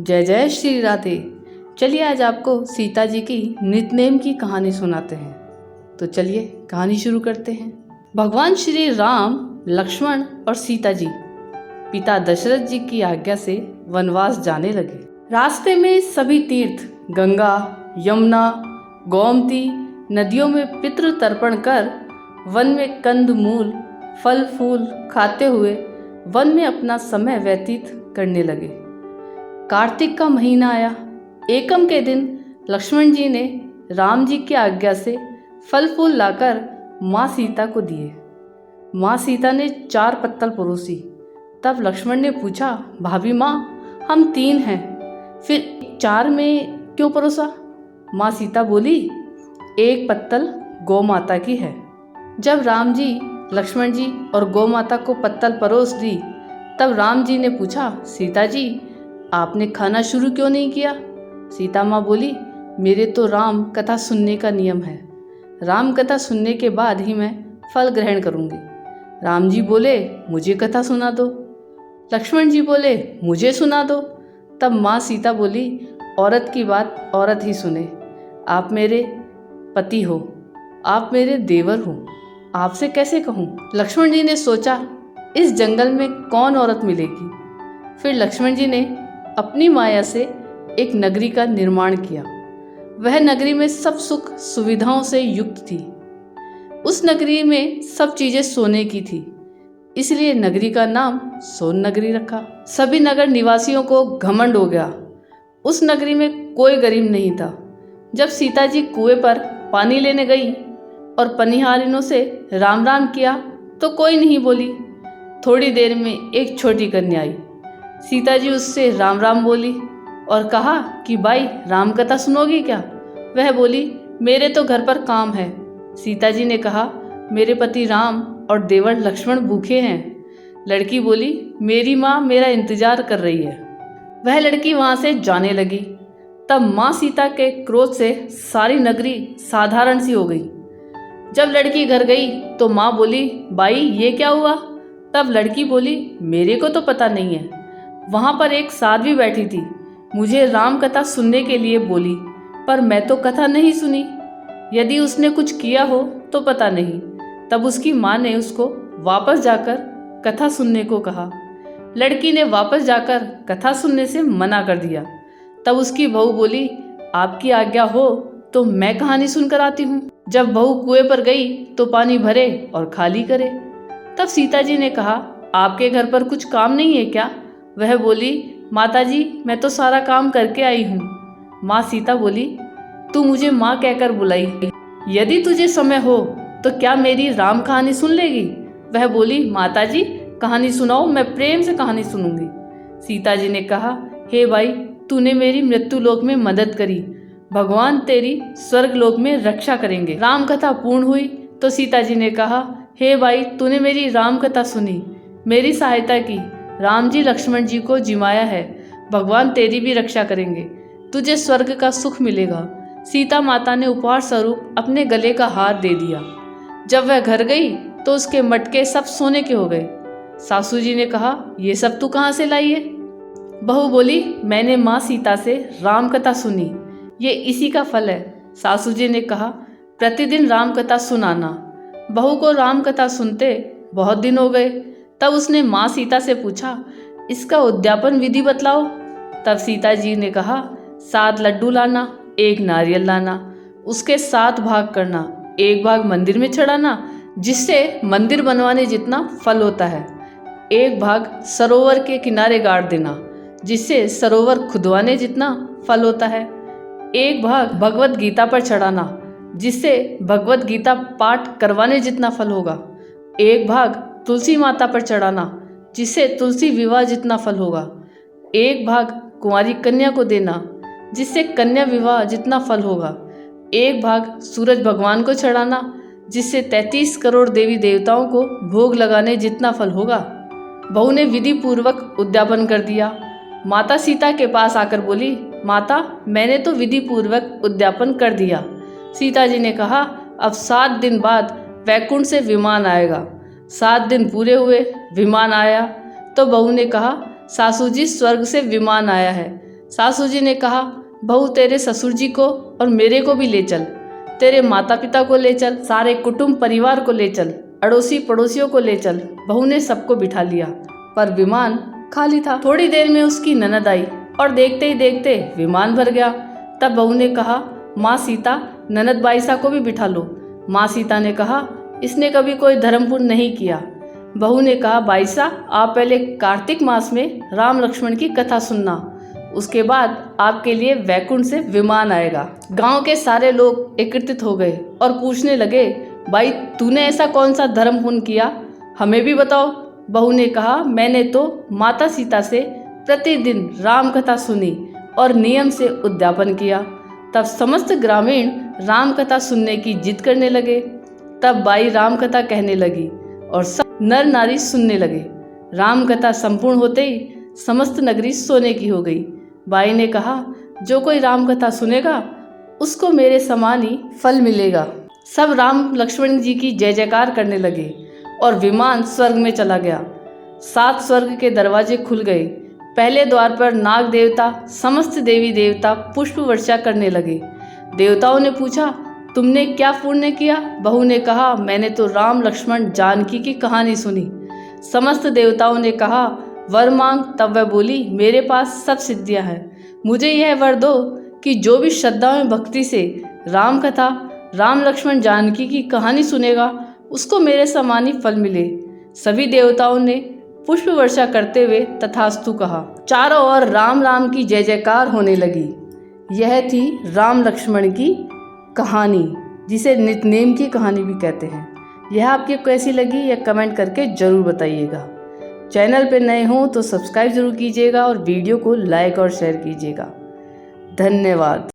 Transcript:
जय जय श्री राधे। चलिए आज आपको सीता जी की नितनेम की कहानी सुनाते हैं। तो चलिए कहानी शुरू करते हैं। भगवान श्री राम, लक्ष्मण और सीता जी पिता दशरथ जी की आज्ञा से वनवास जाने लगे। रास्ते में सभी तीर्थ, गंगा, यमुना, गोमती नदियों में पितृ तर्पण कर वन में कंद मूल, फल फूल खाते हुए वन में अपना समय व्यतीत करने लगे। कार्तिक का महीना आया। एकम के दिन लक्ष्मण जी ने राम जी की आज्ञा से फल फूल लाकर माँ सीता को दिए। माँ सीता ने 4 पत्तल परोसी। तब लक्ष्मण ने पूछा, भाभी माँ, हम 3 हैं, फिर 4 में क्यों परोसा? माँ सीता बोली, 1 पत्तल गौ माता की है। जब राम जी, लक्ष्मण जी और गौ माता को पत्तल परोस दी, तब राम जी ने पूछा, सीता जी, आपने खाना शुरू क्यों नहीं किया? सीता माँ बोली, मेरे तो राम कथा सुनने का नियम है। राम कथा सुनने के बाद ही मैं फल ग्रहण करूँगी। राम जी बोले, मुझे कथा सुना दो। लक्ष्मण जी बोले, मुझे सुना दो। तब माँ सीता बोली, औरत की बात औरत ही सुने। आप मेरे पति हो, आप मेरे देवर हो, आपसे कैसे कहूँ? लक्ष्मण जी ने सोचा, इस जंगल में कौन औरत मिलेगी। फिर लक्ष्मण जी ने अपनी माया से एक नगरी का निर्माण किया। वह नगरी में सब सुख सुविधाओं से युक्त थी। उस नगरी में सब चीजें सोने की थी, इसलिए नगरी का नाम सोन नगरी रखा। सभी नगर निवासियों को घमंड हो गया। उस नगरी में कोई गरीब नहीं था। जब सीता जी कुएं पर पानी लेने गई और पनिहारिनों से राम राम किया तो कोई नहीं बोली। थोड़ी देर में एक छोटी कन्या आई। सीता जी उससे राम राम बोली और कहा कि भाई, राम कथा सुनोगी क्या? वह बोली, मेरे तो घर पर काम है। सीता जी ने कहा, मेरे पति राम और देवर लक्ष्मण भूखे हैं। लड़की बोली, मेरी माँ मेरा इंतजार कर रही है। वह लड़की वहाँ से जाने लगी। तब माँ सीता के क्रोध से सारी नगरी साधारण सी हो गई। जब लड़की घर गई तो माँ बोली, भाई ये क्या हुआ? तब लड़की बोली, मेरे को तो पता नहीं है। वहाँ पर एक साध्वी बैठी थी, मुझे राम कथा सुनने के लिए बोली, पर मैं तो कथा नहीं सुनी। यदि उसने कुछ किया हो तो पता नहीं। तब उसकी माँ ने उसको वापस जाकर कथा सुनने को कहा। लड़की ने वापस जाकर कथा सुनने से मना कर दिया। तब उसकी बहू बोली, आपकी आज्ञा हो तो मैं कहानी सुनकर आती हूँ। जब बहू कुएं पर गई तो पानी भरे और खाली करे। तब सीता जी ने कहा, आपके घर पर कुछ काम नहीं है क्या? वह बोली, माताजी, मैं तो सारा काम करके आई हूँ। माँ सीता बोली, तू मुझे माँ कहकर बुलाई, यदि तुझे समय हो तो क्या मेरी राम कहानी सुन लेगी? वह बोली, माताजी कहानी सुनाओ, मैं प्रेम से कहानी सुनूंगी। सीता जी ने कहा, हे भाई, तूने मेरी मृत्यु लोक में मदद करी, भगवान तेरी स्वर्ग लोक में रक्षा करेंगे। राम कथा पूर्ण हुई तो सीता जी ने कहा, हे भाई, तूने मेरी राम कथा सुनी, मेरी सहायता की, राम जी लक्ष्मण जी को जिमाया है, भगवान तेरी भी रक्षा करेंगे, तुझे स्वर्ग का सुख मिलेगा। सीता माता ने उपहार स्वरूप अपने गले का हार दे दिया। जब वह घर गई तो उसके मटके सब सोने के हो गए। सासू जी ने कहा, ये सब तू कहाँ से लाई है? बहू बोली, मैंने माँ सीता से राम कथा सुनी, ये इसी का फल है। सासू जी ने कहा, प्रतिदिन राम कथा सुनाना। बहू को राम कथा सुनते बहुत दिन हो गए। तब उसने माँ सीता से पूछा, इसका उद्यापन विधि बतलाओ। तब सीता जी ने कहा, 7 लड्डू लाना, 1 नारियल लाना, उसके 7 भाग करना, 1 भाग मंदिर में चढ़ाना, जिससे मंदिर बनवाने जितना फल होता है। 1 भाग सरोवर के किनारे गाड़ देना, जिससे सरोवर खुदवाने जितना फल होता है। 1 भाग भगवत गीता पर चढ़ाना, जिससे भगवत गीता पाठ करवाने जितना फल होगा। 1 भाग तुलसी माता पर चढ़ाना, जिससे तुलसी विवाह जितना फल होगा। 1 भाग कुंवारी कन्या को देना, जिससे कन्या विवाह जितना फल होगा। 1 भाग सूरज भगवान को चढ़ाना, जिससे 33 करोड़ देवी देवताओं को भोग लगाने जितना फल होगा। बहू ने विधि पूर्वक उद्यापन कर दिया। माता सीता के पास आकर बोली, माता, मैंने तो विधि पूर्वक उद्यापन कर दिया। सीता जी ने कहा, अब 7 दिन बाद वैकुंठ से विमान आएगा। 7 दिन पूरे हुए, विमान आया तो बहू ने कहा, सासू जी, स्वर्ग से विमान आया है। सासू जी ने कहा, बहू तेरे ससुर जी को और मेरे को भी ले चल, तेरे माता पिता को ले चल, सारे कुटुंब परिवार को ले चल, अड़ोसी पड़ोसियों को ले चल। बहू ने सबको बिठा लिया, पर विमान खाली था। थोड़ी देर में उसकी ननद आई और देखते ही देखते विमान भर गया। तब बहू ने कहा, माँ सीता, ननद बाईसा को भी बिठा लो। माँ सीता ने कहा, इसने कभी कोई धर्म पुण्य नहीं किया। बहू ने कहा, बाईसा आप पहले कार्तिक मास में राम लक्ष्मण की कथा सुनना, उसके बाद आपके लिए वैकुंठ से विमान आएगा। गांव के सारे लोग एकत्रित हो गए और पूछने लगे, भाई तूने ऐसा कौन सा धर्म पुण्य किया, हमें भी बताओ। बहू ने कहा, मैंने तो माता सीता से प्रतिदिन राम कथा सुनी और नियम से उद्यापन किया। तब समस्त ग्रामीण राम कथा सुनने की जिद करने लगे। तब बाई राम कथा कहने लगी और सब नर नारी सुनने लगे। राम कथा संपूर्ण होते ही समस्त नगरी सोने की हो गई। बाई ने कहा, जो कोई राम कथा सुनेगा उसको मेरे समान ही फल मिलेगा। सब राम लक्ष्मण जी की जय जयकार करने लगे और विमान स्वर्ग में चला गया। 7 स्वर्ग के दरवाजे खुल गए। पहले द्वार पर नाग देवता, समस्त देवी देवता पुष्प वर्षा करने लगे। देवताओं ने पूछा, तुमने क्या पुण्य किया? बहू ने कहा, मैंने तो राम लक्ष्मण जानकी की कहानी सुनी। समस्त देवताओं ने कहा, वर मांग। तब वह बोली, मेरे पास सब सिद्धियां हैं, मुझे यह वर दो कि जो भी श्रद्धा में भक्ति से राम कथा, राम लक्ष्मण जानकी की कहानी सुनेगा उसको मेरे समान ही फल मिले। सभी देवताओं ने पुष्प वर्षा करते हुए तथास्तु कहा। चारों ओर राम राम की जय जयकार होने लगी। यह थी राम लक्ष्मण की कहानी, जिसे नितनेम की कहानी भी कहते हैं। यह आपकी कैसी लगी यह कमेंट करके ज़रूर बताइएगा। चैनल पर नए हों तो सब्सक्राइब जरूर कीजिएगा और वीडियो को लाइक और शेयर कीजिएगा। धन्यवाद।